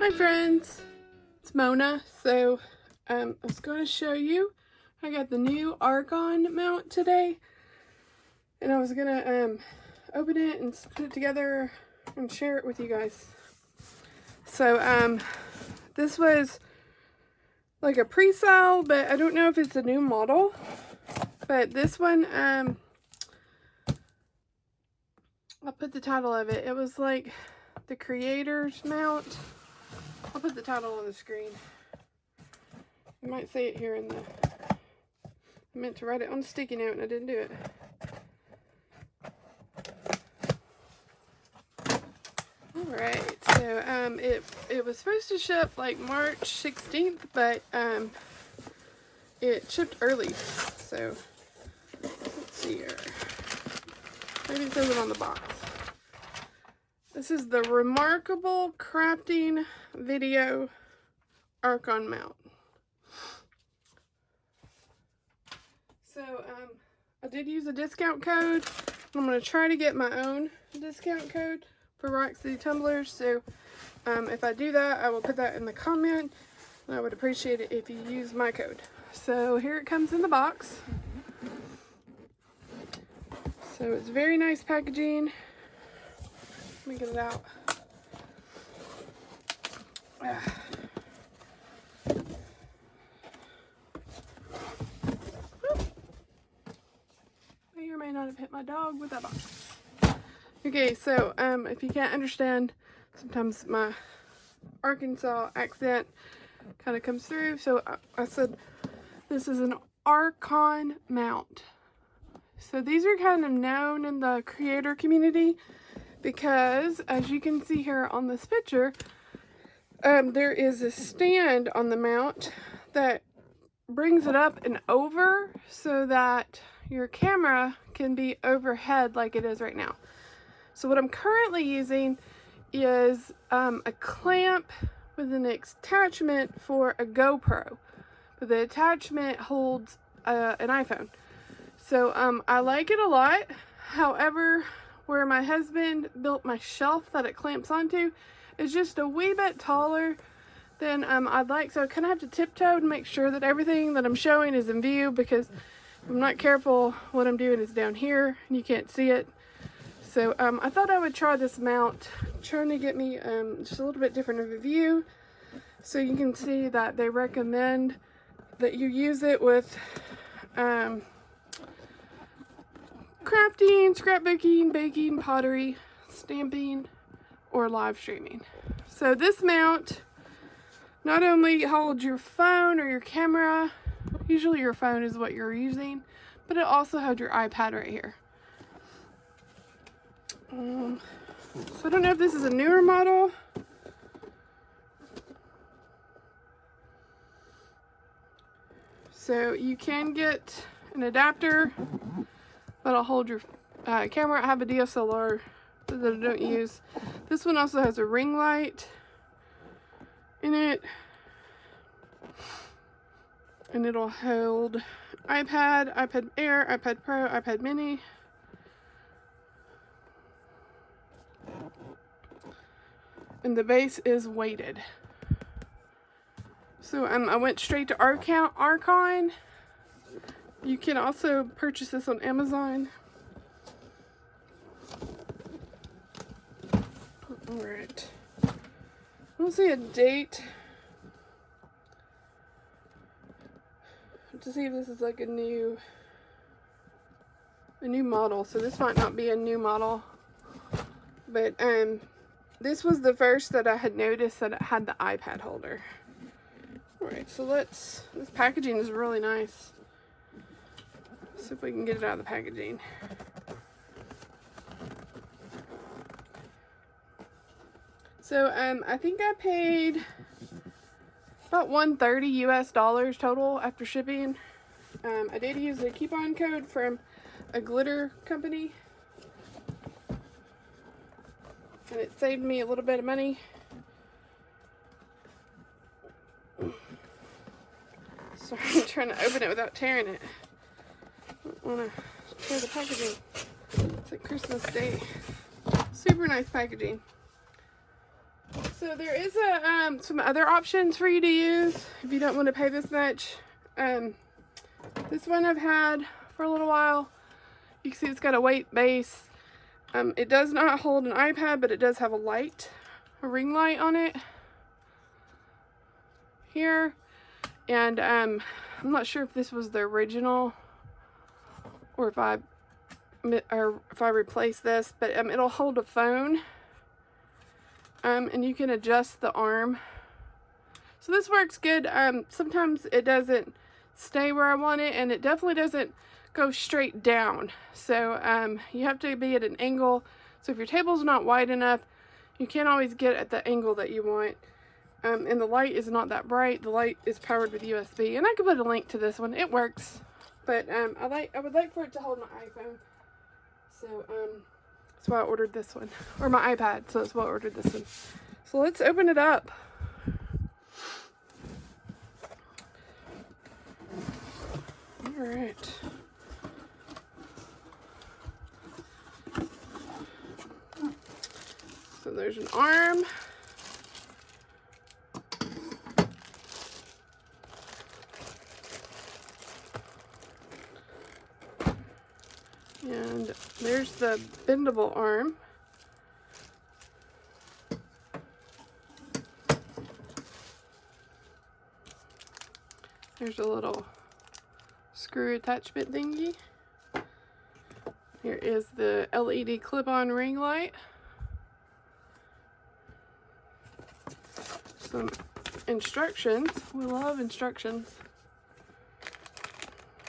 Hi friends, it's Mona. So I was going to show you, I got the new Arkon mount today, and I was going to open it and put it together and share it with you guys. So this was like a pre-sale, but I don't know if it's a new model, but this one, I'll put the title of it. It was like the Creators mount. I'll put the title on the screen. You might see it here in the... I meant to write it on a sticky note and I didn't do it. Alright, so it was supposed to ship like March 16th, but it shipped early. So let's see here. Maybe it says it on the box. This is the Remarkable Crafting Video Arkon Mount. So I did use a discount code. I'm going to try to get my own discount code for City Tumblers. So if I do that, I will put that in the comment. I would appreciate it if you use my code. So here it comes in the box. So it's very nice packaging. Let me get it out. May or may not have hit my dog with that box. Okay, so if you can't understand, sometimes my Arkansas accent kind of comes through. So I said this is an Arkon mount. So these are kind of known in the creator community because, as you can see here on this picture, there is a stand on the mount that brings it up and over so that your camera can be overhead like it is right now. So what I'm currently using is a clamp with an attachment for a GoPro, but the attachment holds an iPhone. So I like it a lot. However, where my husband built my shelf that it clamps onto is just a wee bit taller than I'd like. So I kind of have to tiptoe to make sure that everything that I'm showing is in view, because if I'm not careful, what I'm doing is down here and you can't see it. So I thought I would try this mount, trying to get me just a little bit different of a view. So you can see that they recommend that you use it with crafting, scrapbooking, baking, pottery, stamping, or live streaming. So this mount not only holds your phone or your camera, usually your phone is what you're using, but it also has your iPad right here. So I don't know if this is a newer model. So you can get an adapter that'll hold your camera. I have a DSLR that I don't use. This one also has a ring light in it, and it'll hold iPad, iPad Air, iPad Pro, iPad Mini. And the base is weighted. So I went straight to Arkon. You can also purchase this on Amazon. Alright. I don't see a date to see if this is like a new model. So this might not be a new model. But this was the first that I had noticed that it had the iPad holder. Alright, so this packaging is really nice. See if we can get it out of the packaging. So I think I paid about $130 US total after shipping. I did use a coupon code from a glitter company, and it saved me a little bit of money. Sorry, I'm trying to open it without tearing it. I don't want to tear the packaging. It's like Christmas Day. Super nice packaging. So there is some other options for you to use if you don't want to pay this much. This one I've had for a little while. You can see it's got a weight base. It does not hold an iPad, but it does have a light, a ring light on it here. And I'm not sure if this was the original or if I replace this, but it'll hold a phone, and you can adjust the arm. So this works good. Sometimes it doesn't stay where I want it, and it definitely doesn't go straight down. So you have to be at an angle. So if your table's not wide enough, you can't always get at the angle that you want. And the light is not that bright. The light is powered with USB, and I could put a link to this one. It works, but I would like for it to hold my iPhone. So that's why I ordered this one, or my iPad. So that's why I ordered this one. So let's open it up. All right. So there's an arm. And there's the bendable arm. There's a little screw attachment thingy. Here is the LED clip-on ring light. Some instructions. We love instructions.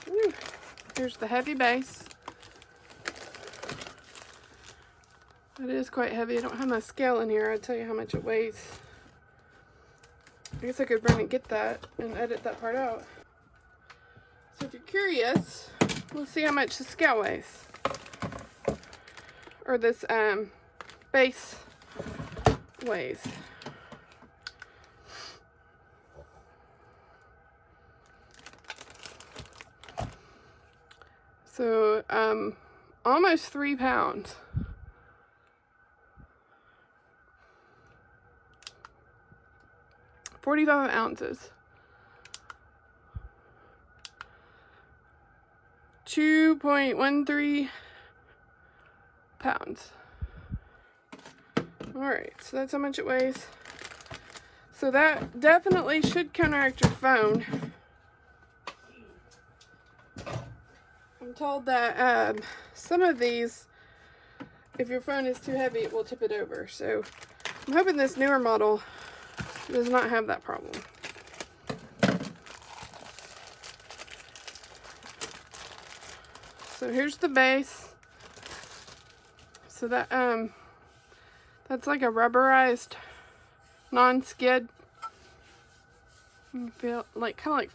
Ooh. Here's the heavy base. It is quite heavy. I don't have my scale in here. I'll tell you how much it weighs. I guess I could bring and get that and edit that part out. So if you're curious, we'll see how much the scale weighs. Or this base weighs. So almost 3 pounds. 45 ounces. 2.13 pounds. Alright, so that's how much it weighs. So that definitely should counteract your phone. I'm told that some of these, if your phone is too heavy, it will tip it over. So I'm hoping this newer model does not have that problem. So here's the base. So that that's like a rubberized non-skid. You feel like kind of like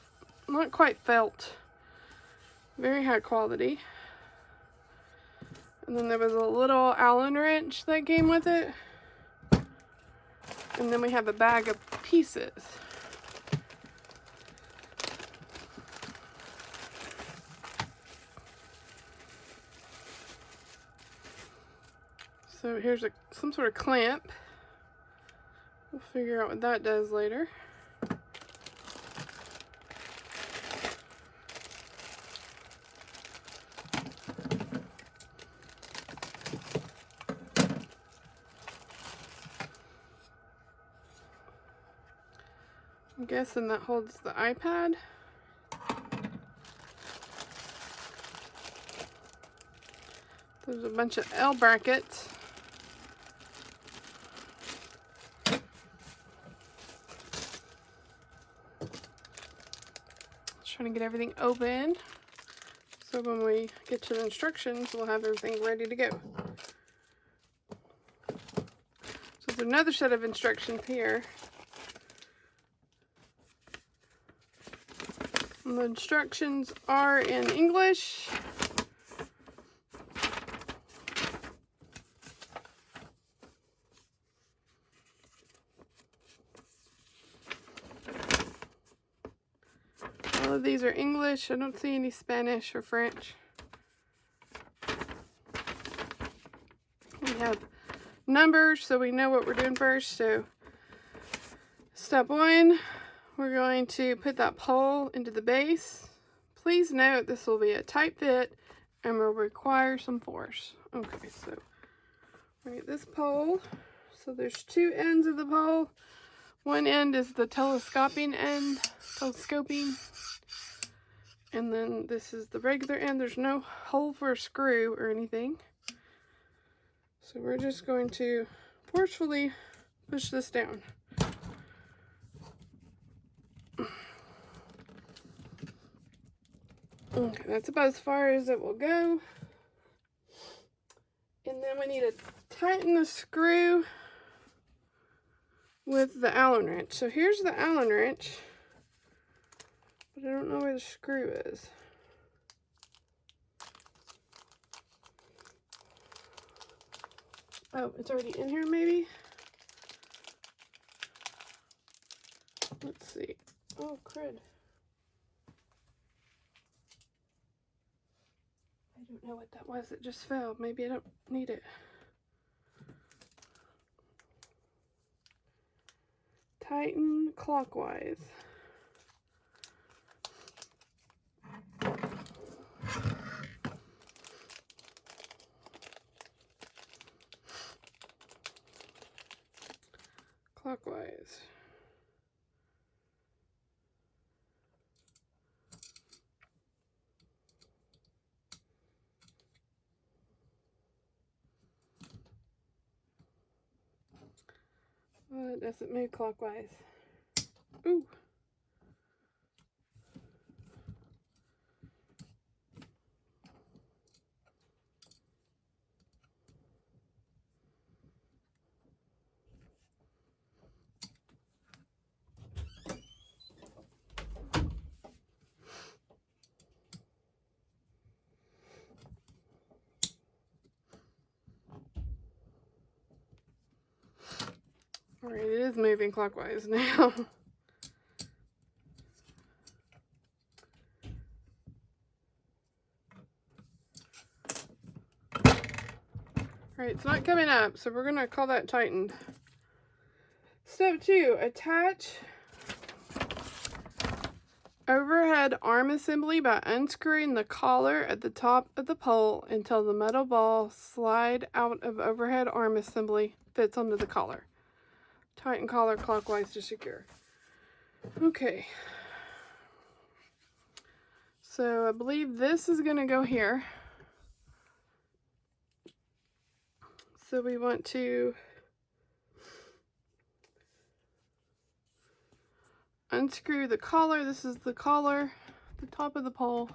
not quite felt. Very high quality. And then there was a little Allen wrench that came with it. And then we have a bag of pieces. So here's some sort of clamp. We'll figure out what that does later. I'm guessing that holds the iPad. There's a bunch of L brackets. Just trying to get everything open, so when we get to the instructions, we'll have everything ready to go. So there's another set of instructions here. And the instructions are in English. All of these are English. I don't see any Spanish or French. We have numbers, so we know what we're doing first. So Step 1, we're going to put that pole into the base. Please note this will be a tight fit and will require some force. Okay, so we get this pole. So there's 2 ends of the pole. One end is the telescoping end, and then this is the regular end. There's no hole for a screw or anything. So we're just going to forcefully push this down. Okay, that's about as far as it will go. And then we need to tighten the screw with the Allen wrench. So here's the Allen wrench, but I don't know where the screw is. Oh, it's already in here maybe? Let's see. Oh, crud. I don't know what that was. It just fell. Maybe I don't need it. Tighten clockwise. Clockwise. Well, it doesn't move clockwise. Ooh. Alright, it is moving clockwise now. Alright, it's not coming up, so we're going to call that tightened. Step 2, attach overhead arm assembly by unscrewing the collar at the top of the pole until the metal ball slide out of overhead arm assembly fits onto the collar. Tighten collar clockwise to secure. Okay. So I believe this is going to go here. So we want to unscrew the collar. This is the collar, the top of the pole.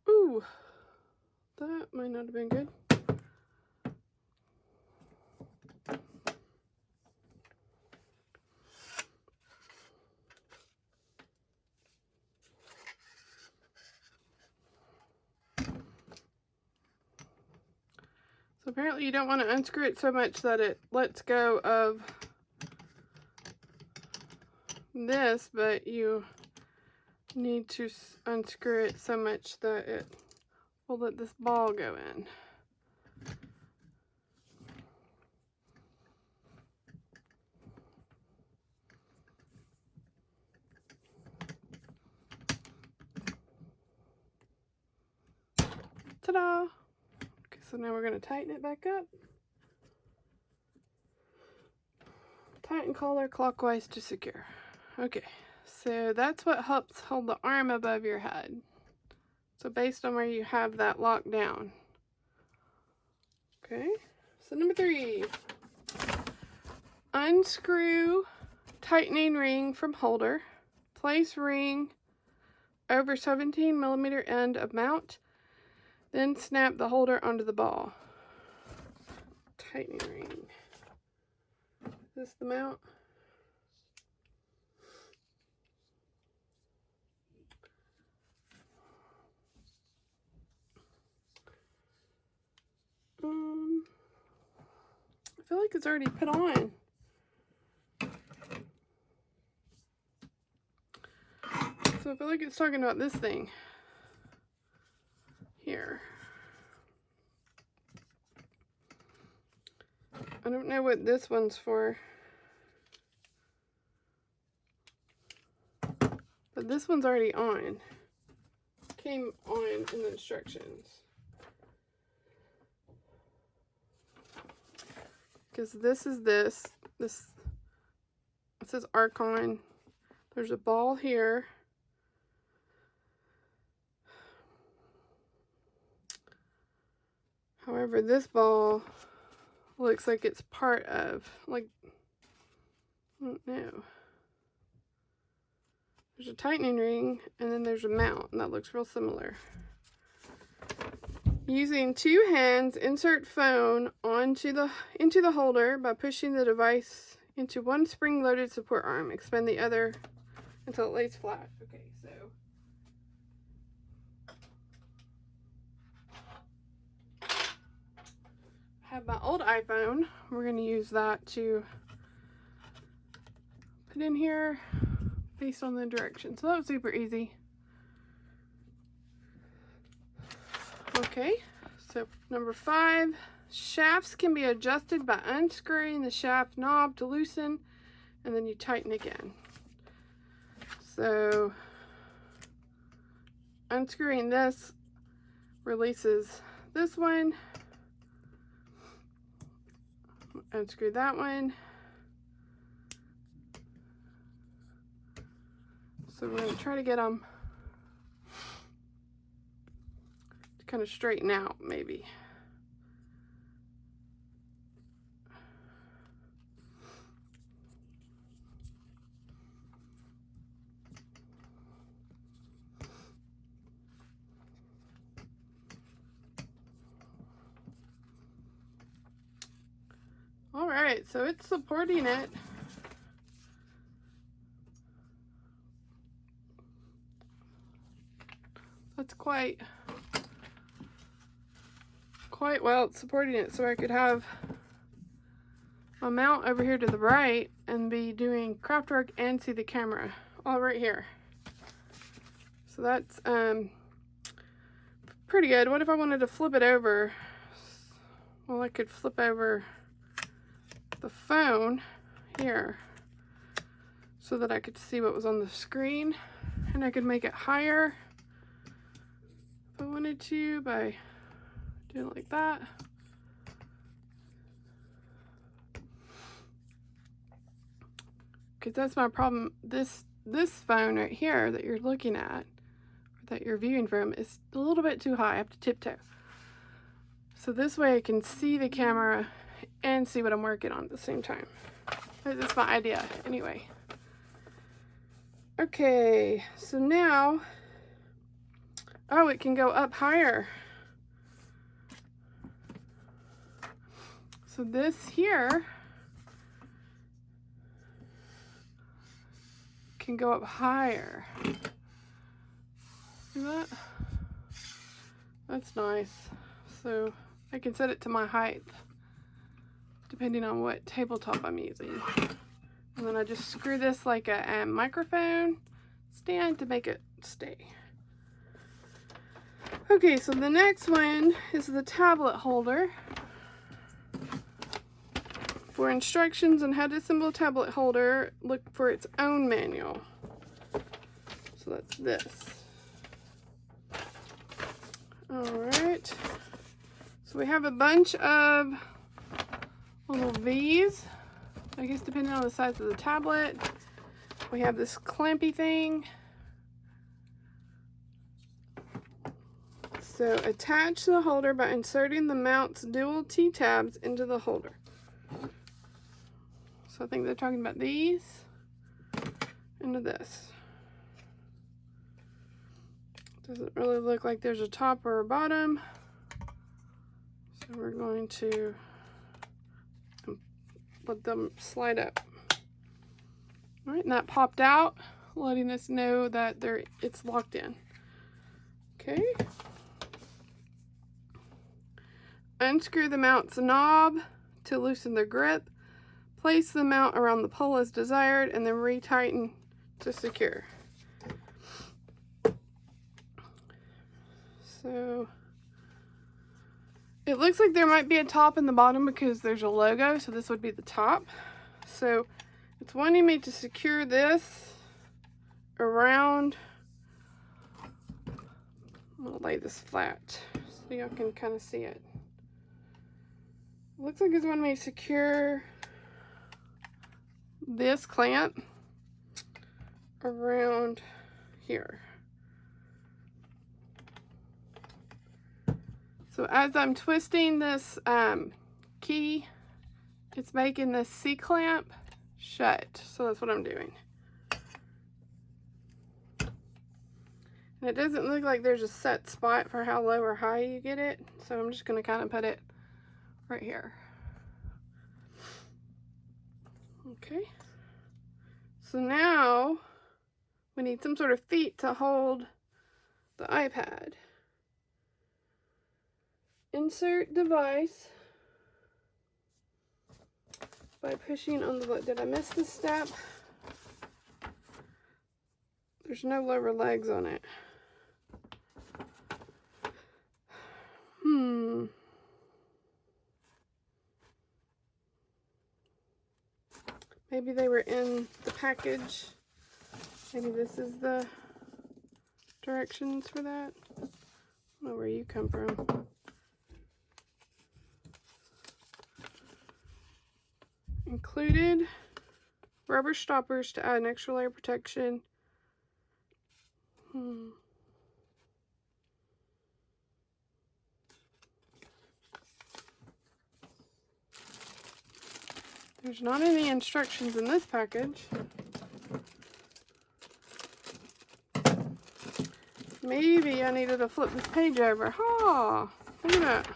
Ooh, that might not have been good. So apparently you don't want to unscrew it so much that it lets go of this, but you need to unscrew it so much that it will let this ball go in. Ta-da! Okay, so now we're going to tighten it back up. Tighten collar clockwise to secure. Okay, so that's what helps hold the arm above your head. So based on where you have that locked down. Okay, so number 3. Unscrew tightening ring from holder. Place ring over 17mm end of mount. Then snap the holder onto the ball. Tightening ring. Is this the mount? I feel like it's already put on. So I feel like it's talking about this thing here. don't know what this one's for. But this one's already on. Came on in the instructions. Because this is this. It says Arkon. There's a ball here. However, this ball looks like it's part of, like, I don't know. There's a tightening ring, and then there's a mount, and that looks real similar. Using 2 hands, insert phone into the holder by pushing the device into one spring-loaded support arm. Expand the other until it lays flat. Okay, so I have my old iPhone. We're going to use that to put in here based on the directions. So that was super easy. Okay, so number 5, shafts can be adjusted by unscrewing the shaft knob to loosen, and then you tighten again. So unscrewing this releases this one. Unscrew that one. So we're going to try to get them to kind of straighten out, maybe. All right, so it's supporting it. That's quite well. It's supporting it, so I could have my mount over here to the right and be doing craft work and see the camera all right here. So that's pretty good. What if I wanted to flip it over? Well, I could flip over the phone here so that I could see what was on the screen, and I could make it higher if I wanted to by doing it like that. Because that's my problem. This phone right here that you're looking at, or that you're viewing from, is a little bit too high. I have to tiptoe. So this way I can see the camera and see what I'm working on at the same time. That's my idea anyway. Okay, so now, oh, it can go up higher. So this here can go up higher. See that? That's nice. So I can set it to my height depending on what tabletop I'm using. And then I just screw this like a microphone stand to make it stay. Okay, so the next one is the tablet holder. For instructions on how to assemble a tablet holder, look for its own manual. So that's this. Alright. So we have a bunch of little V's, I guess depending on the size of the tablet. We have this clampy thing. So attach the holder by inserting the mount's dual T-tabs into the holder. So I think they're talking about these into this. Doesn't really look like there's a top or a bottom. So we're going to let them slide up. All right, and that popped out, letting us know that it's locked in. Okay. Unscrew the mount's knob to loosen the grip. Place the mount around the pole as desired, and then retighten to secure. So It looks like there might be a top in the bottom because there's a logo, so this would be the top. So it's wanting me to secure this around. I'm gonna lay this flat so y'all can kind of see it. Looks like it's wanting me to secure this clamp around here. So as I'm twisting this key, it's making this C-clamp shut. So that's what I'm doing. And it doesn't look like there's a set spot for how low or high you get it. So I'm just going to kind of put it right here. Okay. So now we need some sort of feet to hold the iPad. Insert device by pushing on the, did I miss this step? There's no lower legs on it. Maybe they were in the package. Maybe this is the directions for that. I don't know where you come from. Included rubber stoppers to add an extra layer of protection. There's not any instructions in this package. Maybe I needed to flip this page over. Ha! Look at that.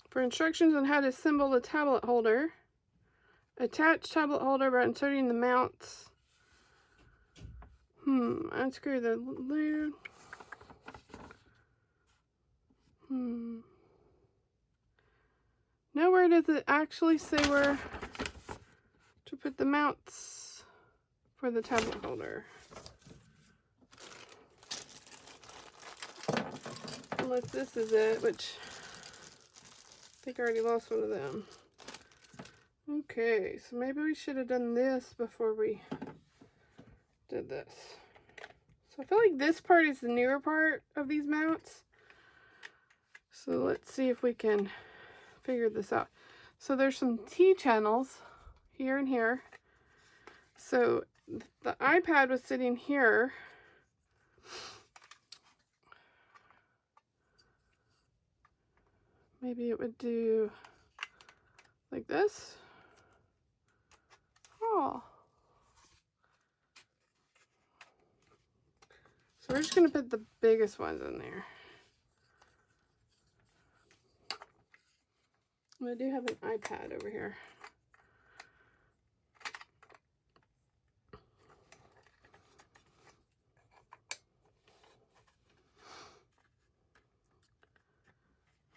For instructions on how to assemble the tablet holder, attach tablet holder by inserting the mounts. Unscrew the lid. Nowhere does it actually say where to put the mounts for the tablet holder. Unless this is it, which I think I already lost one of them. Okay, so maybe we should have done this before we did this. So I feel like this part is the newer part of these mounts. So let's see if we can figure this out. So there's some T channels here and here. So the iPad was sitting here. Maybe it would do like this. Oh. So we're just going to put the biggest ones in there. I do have an iPad over here.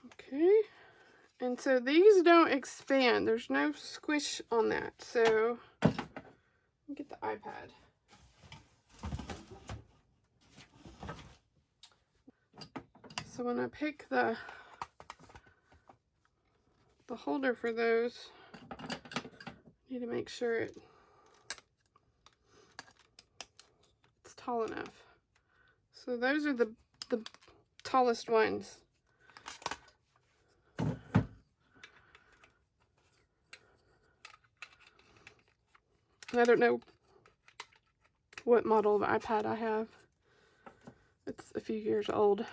Okay. And so these don't expand. There's no squish on that. So let me get the iPad. So when I pick the holder for those, I need to make sure it's tall enough. So those are the tallest ones. I don't know what model of iPad I have. It's a few years old.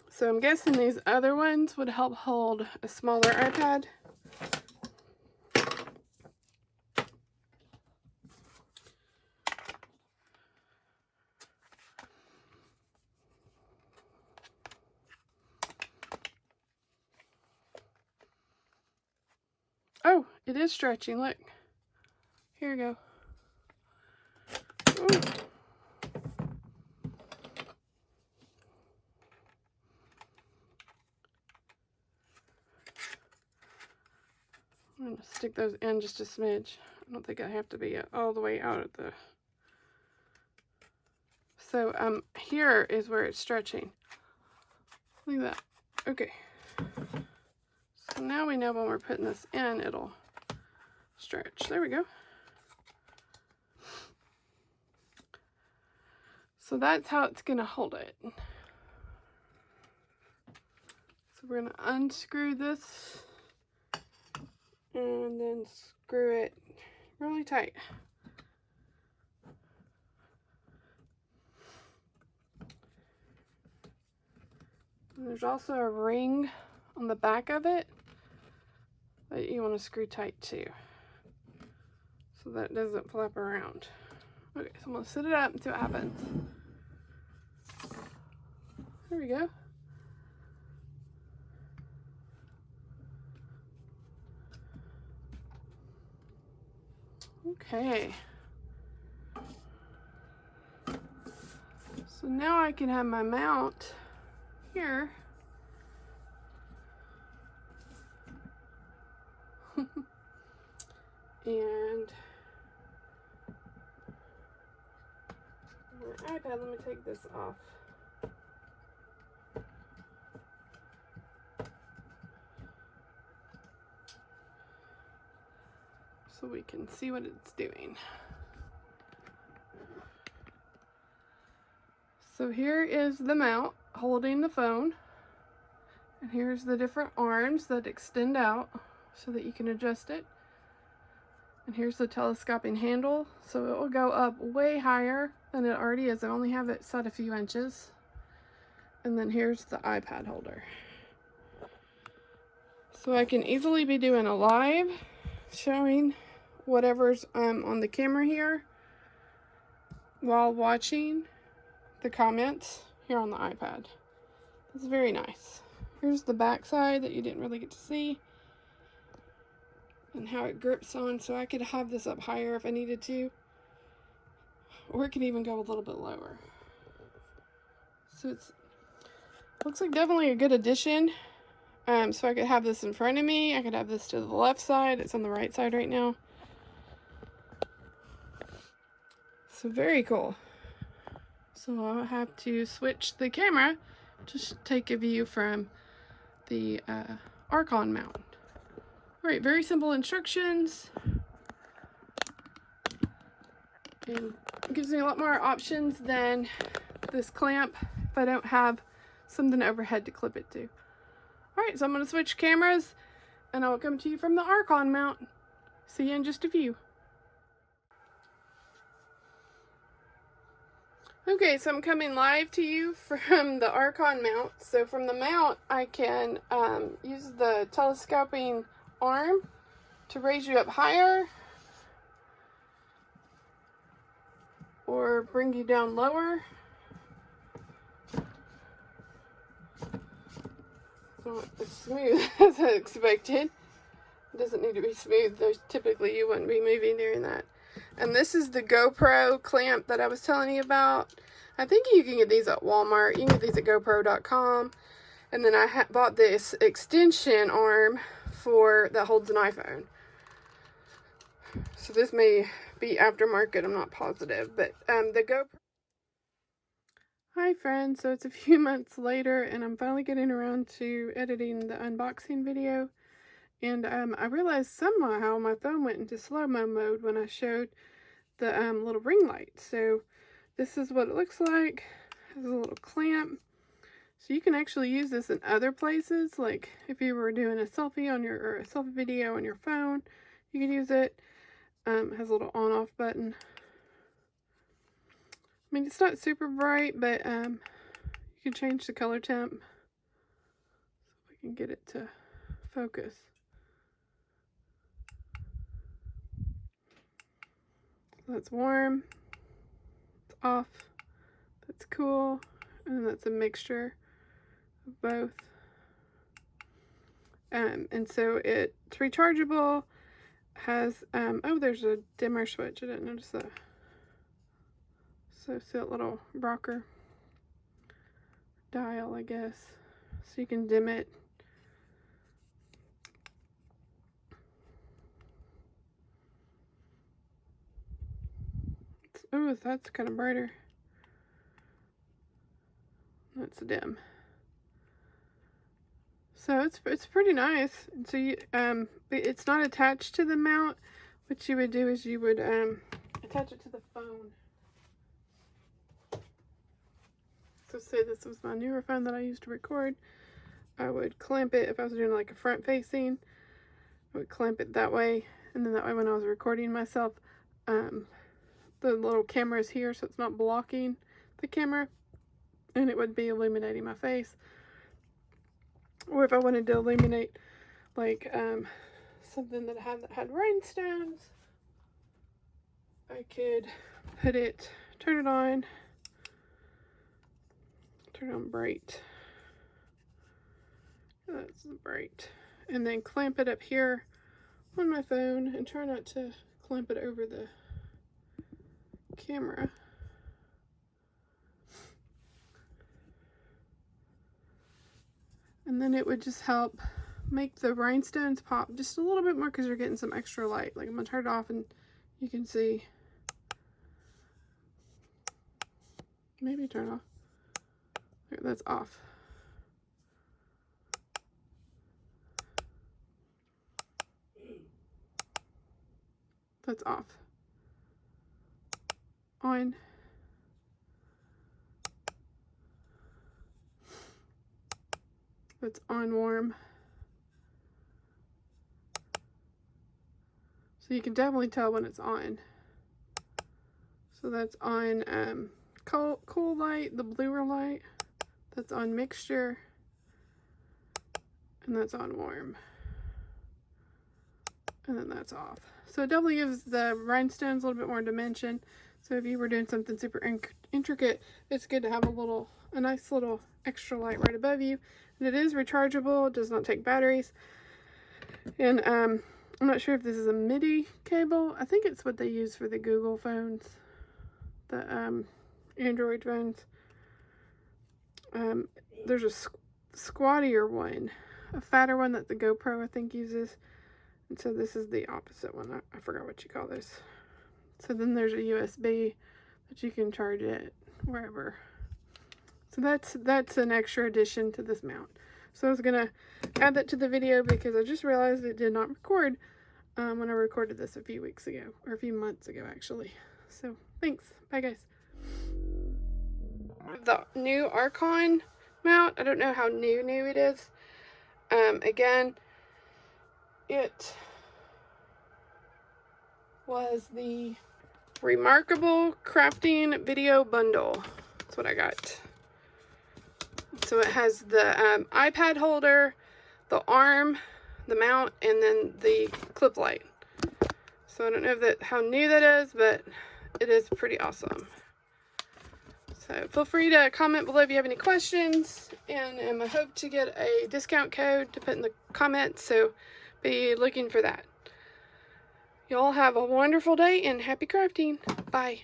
So I'm guessing these other ones would help hold a smaller iPad. Oh, it is stretching, look. Here we go. Ooh. I'm going to stick those in just a smidge. I don't think I have to be all the way out at the... So here is where it's stretching. Look at that. Okay. So now we know when we're putting this in, it'll stretch. There we go. So that's how it's going to hold it. So we're going to unscrew this and then screw it really tight. And there's also a ring on the back of it that you want to screw tight too, so that it doesn't flap around. Okay, so I'm going to set it up and see what happens. There we go. Okay. So now I can have my mount here. And my iPad, let me take this off. So we can see what it's doing. So here is the mount holding the phone. And here's the different arms that extend out so that you can adjust it. And here's the telescoping handle, so it will go up way higher than it already is. I only have it set a few inches. And then here's the iPad holder. So I can easily be doing a live showing whatever's on the camera here while watching the comments here on the iPad. It's very nice. Here's the back side that you didn't really get to see, and how it grips on, so I could have this up higher if I needed to, or it could even go a little bit lower. So it's looks like definitely a good addition. So I could have this in front of me, I could have this to the left side, it's on the right side right now. So very cool. So I'll have to switch the camera to take a view from the Arkon mount. Alright, very simple instructions. And it gives me a lot more options than this clamp if I don't have something overhead to clip it to. Alright, so I'm going to switch cameras and I'll come to you from the Arkon mount. See you in just a few. Okay, so I'm coming live to you from the Arkon mount. So from the mount, I can use the telescoping arm to raise you up higher or bring you down lower. So it's smooth as I expected. It doesn't need to be smooth. There's typically you wouldn't be moving during that. And this is the GoPro clamp that I was telling you about. I think you can get these at Walmart. You can get these at GoPro.com. And then I bought this extension arm that holds an iPhone. So this may be aftermarket, I'm not positive. But the GoPro... Hi friends, so it's a few months later and I'm finally getting around to editing the unboxing video. And I realized somehow my phone went into slow-mo mode when I showed the little ring light. So this is what it looks like. It has a little clamp. So you can actually use this in other places, like if you were doing a selfie on or a selfie video on your phone, you can use it. It has a little on-off button. I mean, it's not super bright, but you can change the color temp. So we can get it to focus. So that's warm, it's off, that's cool, and then that's a mixture of both. And so it's rechargeable, has, oh, there's a dimmer switch, I didn't notice that. So it's that little rocker dial, I guess, so you can dim it. Oh, that's kind of brighter. That's dim. So it's pretty nice. And so you it's not attached to the mount. What you would do is you would attach it to the phone. So say this was my newer phone that I used to record. I would clamp it if I was doing like a front facing. I would clamp it that way, and then that way when I was recording myself, the little camera is here, so it's not blocking the camera, and it would be illuminating my face. Or if I wanted to illuminate like something that had rhinestones, I could put it, turn it on bright. That's bright. And then clamp it up here on my phone and try not to clamp it over the camera. And then it would just help make the rhinestones pop just a little bit more because you're getting some extra light. Like I'm gonna turn it off and you can see. Maybe turn it off. There, that's off. That's off. On. That's on warm. So you can definitely tell when it's on. So that's on cool light, the bluer light. That's on mixture. And that's on warm. And then that's off. So it definitely gives the rhinestones a little bit more dimension. So if you were doing something super intricate, it's good to have a nice little extra light right above you. And it is rechargeable, it does not take batteries. And I'm not sure if this is a MIDI cable. I think it's what they use for the Google phones, the Android phones. There's a squattier one, a fatter one that the GoPro I think uses. And so this is the opposite one. I forgot what you call this. So then there's a USB that you can charge it wherever. So that's an extra addition to this mount. So I was gonna add that to the video because I just realized it did not record when I recorded this a few weeks ago, or a few months ago actually. So thanks. Bye guys. The new Arkon mount. I don't know how new it is. Again, it was the Remarkable Crafting Video Bundle. That's what I got. So it has the iPad holder, the arm, the mount, and then the clip light. So I don't know how new that is, but it is pretty awesome. So feel free to comment below if you have any questions, and I hope to get a discount code to put in the comments, so be looking for that. Y'all have a wonderful day and happy crafting. Bye.